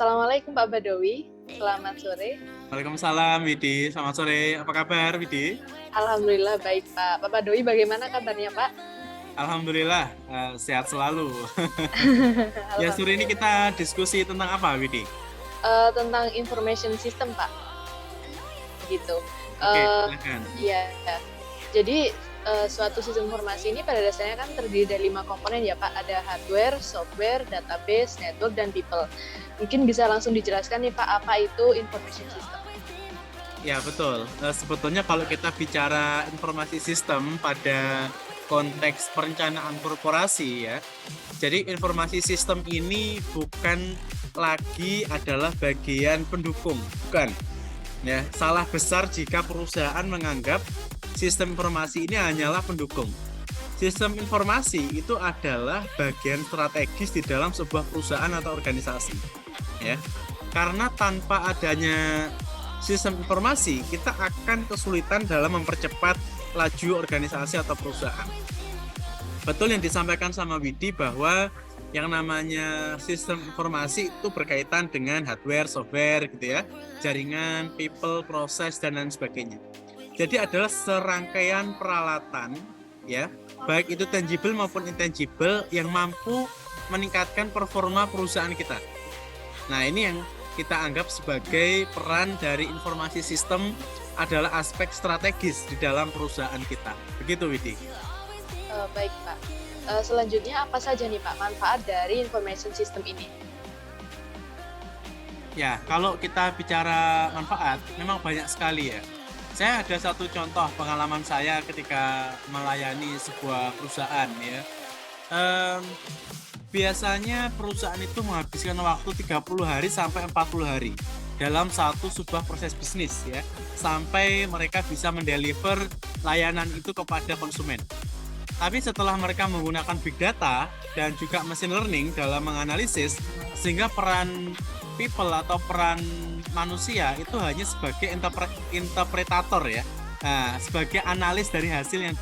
Assalamualaikum Pak Badawi, selamat sore. Waalaikumsalam Widi, selamat sore. Apa kabar Widi? Alhamdulillah baik Pak. Pak Badawi bagaimana kabarnya Pak? Alhamdulillah sehat selalu. Ya sore ini Alhamdulillah. kita diskusi tentang apa Widi? Tentang information system Pak, gitu. Oke, Eh, silakan. ya, jadi suatu sistem informasi ini pada dasarnya kan terdiri dari 5 komponen ya Pak. Ada hardware, software, database, network, dan people. Mungkin bisa langsung dijelaskan nih Pak, apa itu information system? Ya betul. Sebetulnya kalau kita bicara informasi sistem pada konteks perencanaan korporasi ya, jadi informasi sistem ini bukan lagi adalah bagian pendukung, bukan. Ya, salah besar jika perusahaan menganggap sistem informasi ini hanyalah pendukung. Sistem informasi itu adalah bagian strategis di dalam sebuah perusahaan atau organisasi. Ya. Karena tanpa adanya sistem informasi, kita akan kesulitan dalam mempercepat laju organisasi atau perusahaan. Betul yang disampaikan sama Widi bahwa yang namanya sistem informasi itu berkaitan dengan hardware, software gitu ya, jaringan, people, proses, dan lain sebagainya. Jadi adalah serangkaian peralatan ya, baik itu tangible maupun intangible yang mampu meningkatkan performa perusahaan kita. Nah ini yang kita anggap sebagai peran dari informasi sistem adalah aspek strategis di dalam perusahaan kita. Begitu Widi. Baik Pak. Selanjutnya apa saja nih Pak manfaat dari information system ini? Ya, kalau kita bicara manfaat, memang banyak sekali ya. Saya ada satu contoh pengalaman saya ketika melayani sebuah perusahaan ya. Em, Biasanya perusahaan itu menghabiskan waktu 30 hari sampai 40 hari dalam sebuah proses bisnis ya, sampai mereka bisa mendeliver layanan itu kepada konsumen. Tapi setelah mereka menggunakan big data dan juga machine learning dalam menganalisis, sehingga peran people atau peran manusia itu hanya sebagai interpretator ya, nah, sebagai analis dari hasil yang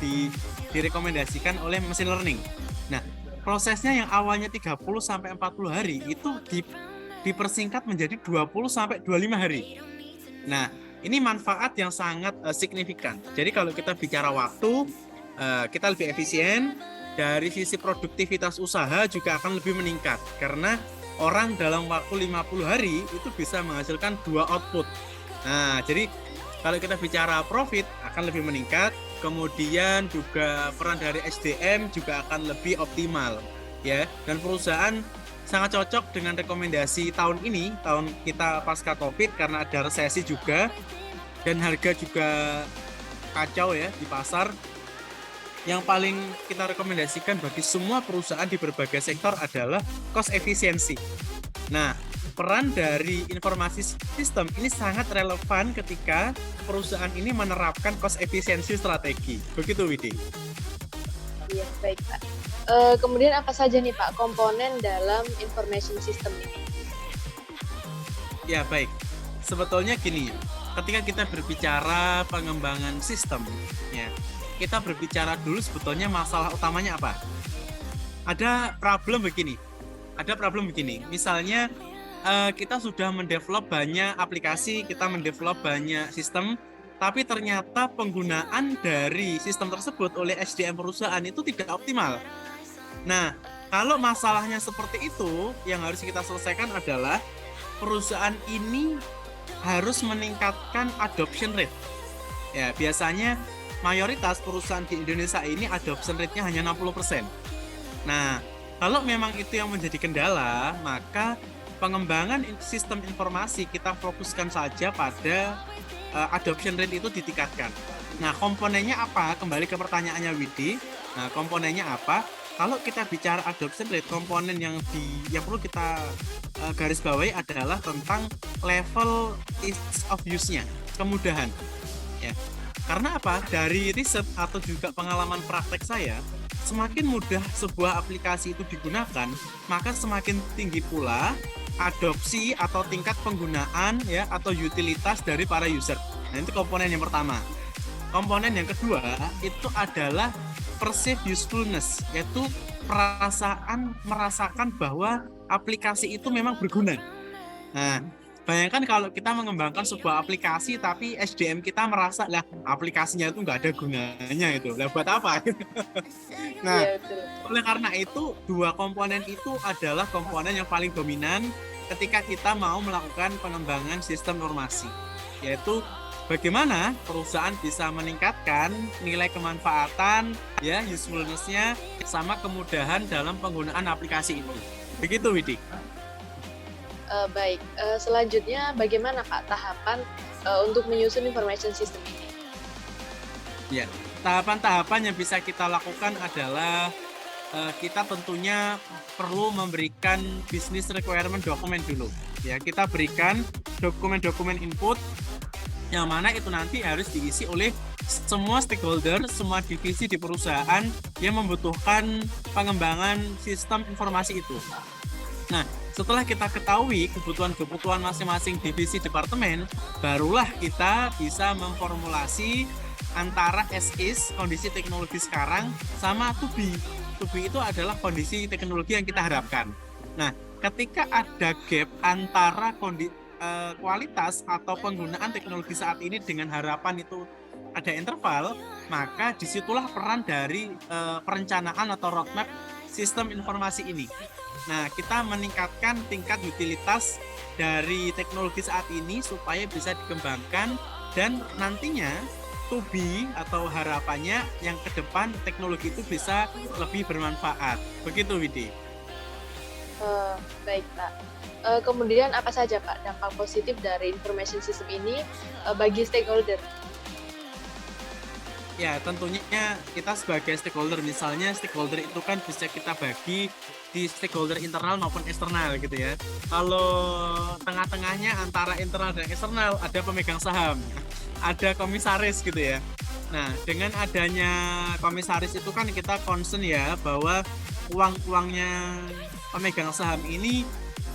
direkomendasikan oleh machine learning. Nah, prosesnya yang awalnya 30 sampai 40 hari itu dipersingkat menjadi 20 sampai 25 hari. Nah, ini manfaat yang sangat signifikan. Jadi kalau kita bicara waktu, kita lebih efisien, dari sisi produktivitas usaha juga akan lebih meningkat karena orang dalam waktu 50 hari itu bisa menghasilkan 2 output. Nah, jadi kalau kita bicara profit akan lebih meningkat, kemudian juga peran dari SDM juga akan lebih optimal ya, dan perusahaan sangat cocok dengan rekomendasi tahun ini, tahun kita pasca Covid, karena ada resesi juga dan harga juga kacau ya di pasar. Yang paling kita rekomendasikan bagi semua perusahaan di berbagai sektor adalah cost efisiensi. Nah, peran dari informasi sistem ini sangat relevan ketika perusahaan ini menerapkan cost efisiensi strategi. Begitu, Widi. Iya, baik Pak. Kemudian apa saja nih Pak komponen dalam information system ini? Ya, baik. Sebetulnya gini, ketika kita berbicara pengembangan sistem, ya, kita berbicara dulu sebetulnya masalah utamanya apa? Ada problem begini. Misalnya kita sudah mendevelop banyak aplikasi, kita mendevelop banyak sistem, tapi ternyata penggunaan dari sistem tersebut oleh SDM perusahaan itu tidak optimal. Nah, kalau masalahnya seperti itu, yang harus kita selesaikan adalah perusahaan ini harus meningkatkan adoption rate. Ya, biasanya mayoritas perusahaan di Indonesia ini adoption rate-nya hanya 60%. Nah, kalau memang itu yang menjadi kendala, maka pengembangan sistem informasi kita fokuskan saja pada adoption rate itu ditingkatkan. Nah, komponennya apa? Kembali ke pertanyaannya Widi. Nah, komponennya apa? Kalau kita bicara adoption rate, komponen yang perlu kita garis bawahi adalah tentang level ease of use-nya, kemudahan. Ya. Karena apa? Dari riset atau juga pengalaman praktek saya, semakin mudah sebuah aplikasi itu digunakan, maka semakin tinggi pula adopsi atau tingkat penggunaan ya atau utilitas dari para user. Nah, itu komponen yang pertama. Komponen yang kedua itu adalah perceived usefulness, yaitu merasakan bahwa aplikasi itu memang berguna. Nah, bayangkan kalau kita mengembangkan sebuah aplikasi tapi SDM kita merasa lah aplikasinya itu nggak ada gunanya itu. Lah buat apa? Nah, Iya betul. oleh karena itu dua komponen itu adalah komponen yang paling dominan ketika kita mau melakukan pengembangan sistem informasi, yaitu bagaimana perusahaan bisa meningkatkan nilai kemanfaatan, ya usefulness-nya, sama kemudahan dalam penggunaan aplikasi itu. Begitu, Widi. Baik, selanjutnya bagaimana Pak tahapan untuk menyusun information system ini? Ya, tahapan-tahapan yang bisa kita lakukan adalah kita tentunya perlu memberikan business requirement dokumen dulu. Ya, kita berikan dokumen-dokumen input yang mana itu nanti harus diisi oleh semua stakeholder, semua divisi di perusahaan yang membutuhkan pengembangan sistem informasi itu. Nah, setelah kita ketahui kebutuhan-kebutuhan masing-masing divisi departemen, barulah kita bisa memformulasi antara as is, kondisi teknologi sekarang, sama to be. To be itu adalah kondisi teknologi yang kita harapkan. Nah, ketika ada gap antara kualitas atau penggunaan teknologi saat ini dengan harapan itu ada interval, maka disitulah peran dari perencanaan atau roadmap sistem informasi ini. Nah, kita meningkatkan tingkat utilitas dari teknologi saat ini supaya bisa dikembangkan dan nantinya to be atau harapannya yang ke depan teknologi itu bisa lebih bermanfaat. Begitu, Widi. Baik Pak. Kemudian apa saja Pak dampak positif dari information system ini bagi stakeholder? Ya, tentunya kita sebagai stakeholder, misalnya stakeholder itu kan bisa kita bagi di stakeholder internal maupun eksternal gitu ya. Kalau tengah-tengahnya antara internal dan eksternal ada pemegang saham, ada komisaris gitu ya. Nah, dengan adanya komisaris itu kan kita concern ya bahwa uang-uangnya pemegang saham ini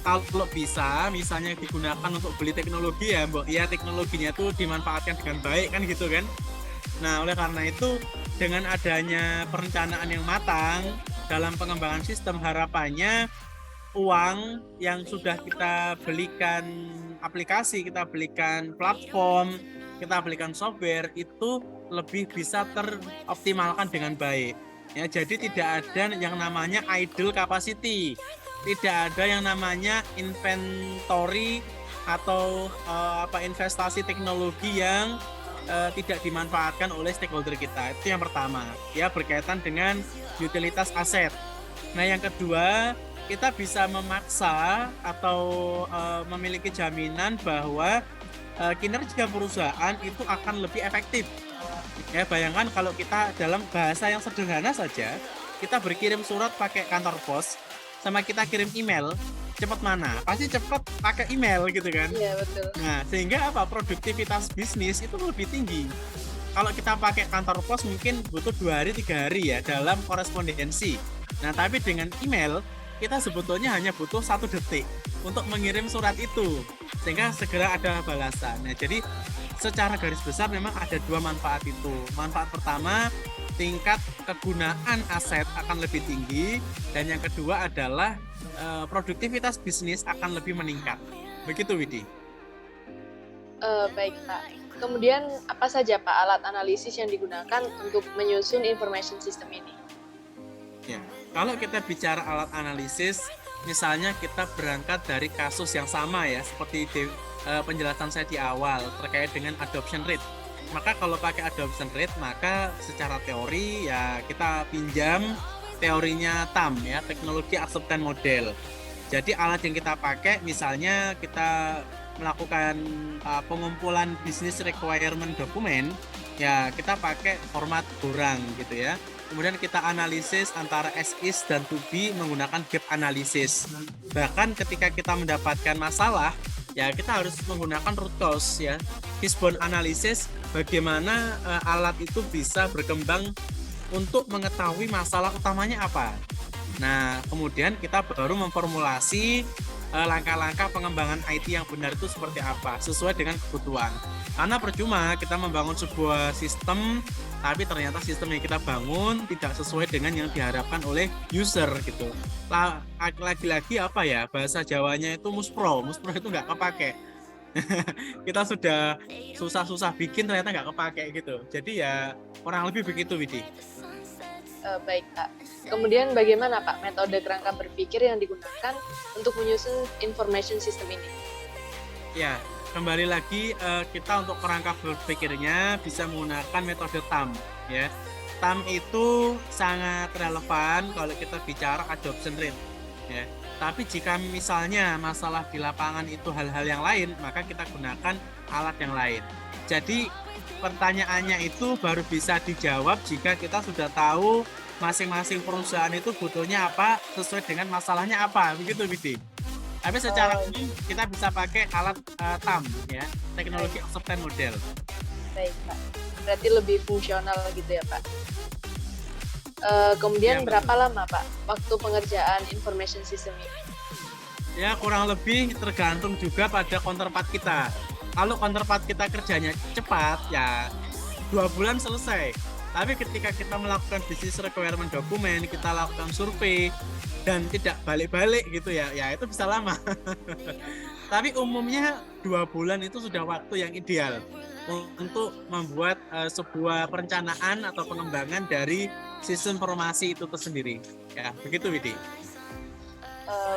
kalau bisa misalnya digunakan untuk beli teknologi ya, Mbok, ya teknologinya tuh dimanfaatkan dengan baik kan gitu kan. Nah, oleh karena itu, dengan adanya perencanaan yang matang dalam pengembangan sistem, harapannya uang yang sudah kita belikan aplikasi, kita belikan platform, kita belikan software, itu lebih bisa teroptimalkan dengan baik. Ya, jadi tidak ada yang namanya idle capacity, tidak ada yang namanya inventory atau investasi teknologi yang tidak dimanfaatkan oleh stakeholder kita. Itu yang pertama, ya berkaitan dengan utilitas aset. Nah, yang kedua, kita bisa memaksa atau memiliki jaminan bahwa kinerja perusahaan itu akan lebih efektif. Ya, bayangkan kalau kita dalam bahasa yang sederhana saja, kita berkirim surat pakai kantor pos, sama kita kirim email, cepat mana? Pasti cepat pakai email gitu kan. Iya betul. Nah, sehingga apa? Produktivitas bisnis itu lebih tinggi. Kalau kita pakai kantor pos mungkin butuh 2 hari, 3 hari ya dalam korespondensi. Nah, tapi dengan email, kita sebetulnya hanya butuh 1 detik untuk mengirim surat itu. Sehingga segera ada balasan. Nah, jadi secara garis besar memang ada 2 manfaat itu. Manfaat pertama, tingkat kegunaan aset akan lebih tinggi. Dan yang kedua adalah produktivitas bisnis akan lebih meningkat. Begitu, Widi. Baik Pak. Kemudian apa saja Pak alat analisis yang digunakan untuk menyusun information system ini? Ya, kalau kita bicara alat analisis, misalnya kita berangkat dari kasus yang sama ya, seperti penjelasan saya di awal terkait dengan adoption rate. Maka kalau pakai adoption rate, maka secara teori ya kita pinjam teorinya TAM ya, teknologi acceptance model. Jadi alat yang kita pakai misalnya kita melakukan pengumpulan business requirement dokumen, ya kita pakai format borang gitu ya. Kemudian kita analisis antara as is dan to be menggunakan gap analysis. Bahkan ketika kita mendapatkan masalah, ya kita harus menggunakan root cause ya. Fishbone analysis, bagaimana alat itu bisa berkembang untuk mengetahui masalah utamanya apa. Nah, kemudian kita baru memformulasi langkah-langkah pengembangan IT yang benar itu seperti apa, sesuai dengan kebutuhan. Karena percuma kita membangun sebuah sistem, tapi ternyata sistem yang kita bangun tidak sesuai dengan yang diharapkan oleh user gitu. Lagi-lagi apa ya, bahasa Jawanya itu muspro itu nggak kepake. Kita sudah susah-susah bikin ternyata nggak kepake gitu. Jadi ya kurang lebih begitu, Widi. Baik Pak. Kemudian bagaimana Pak metode kerangka berpikir yang digunakan untuk menyusun information system ini? Ya, kembali lagi kita untuk kerangka berpikirnya bisa menggunakan metode TAM ya. TAM itu sangat relevan kalau kita bicara adoption rate ya. Tapi jika misalnya masalah di lapangan itu hal-hal yang lain, maka kita gunakan alat yang lain. Jadi pertanyaannya itu baru bisa dijawab jika kita sudah tahu masing-masing perusahaan itu butuhnya apa sesuai dengan masalahnya apa, begitu Widi. Tapi secara umum kita bisa pakai alat TAM ya, teknologi acceptance model. Baik Pak. Berarti lebih fungsional gitu ya Pak. Kemudian Ya, berapa lama Pak waktu pengerjaan information system ini? Ya kurang lebih tergantung juga pada counterpart kita. Kalau counterpart kita kerjanya cepat ya 2 bulan selesai. Tapi ketika kita melakukan business requirement dokumen, kita lakukan survei dan tidak balik-balik gitu ya, ya itu bisa lama. Tapi umumnya 2 bulan itu sudah waktu yang ideal untuk membuat sebuah perencanaan atau pengembangan dari sistem informasi itu tersendiri. Ya, begitu Widi.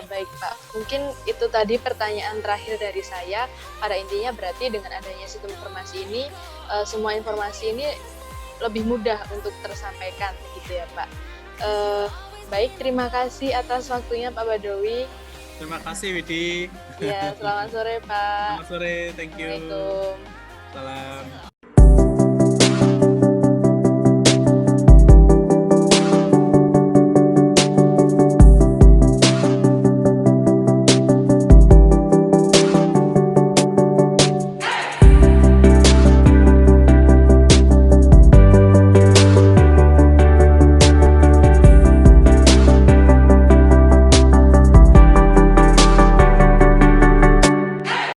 Baik Pak, mungkin itu tadi pertanyaan terakhir dari saya. Pada intinya berarti dengan adanya sistem informasi ini, semua informasi ini lebih mudah untuk tersampaikan gitu ya Pak. Baik, terima kasih atas waktunya Pak Badawi. Terima kasih Widi. Ya, selamat sore Pak. Selamat sore, thank you. Assalamualaikum. Salam.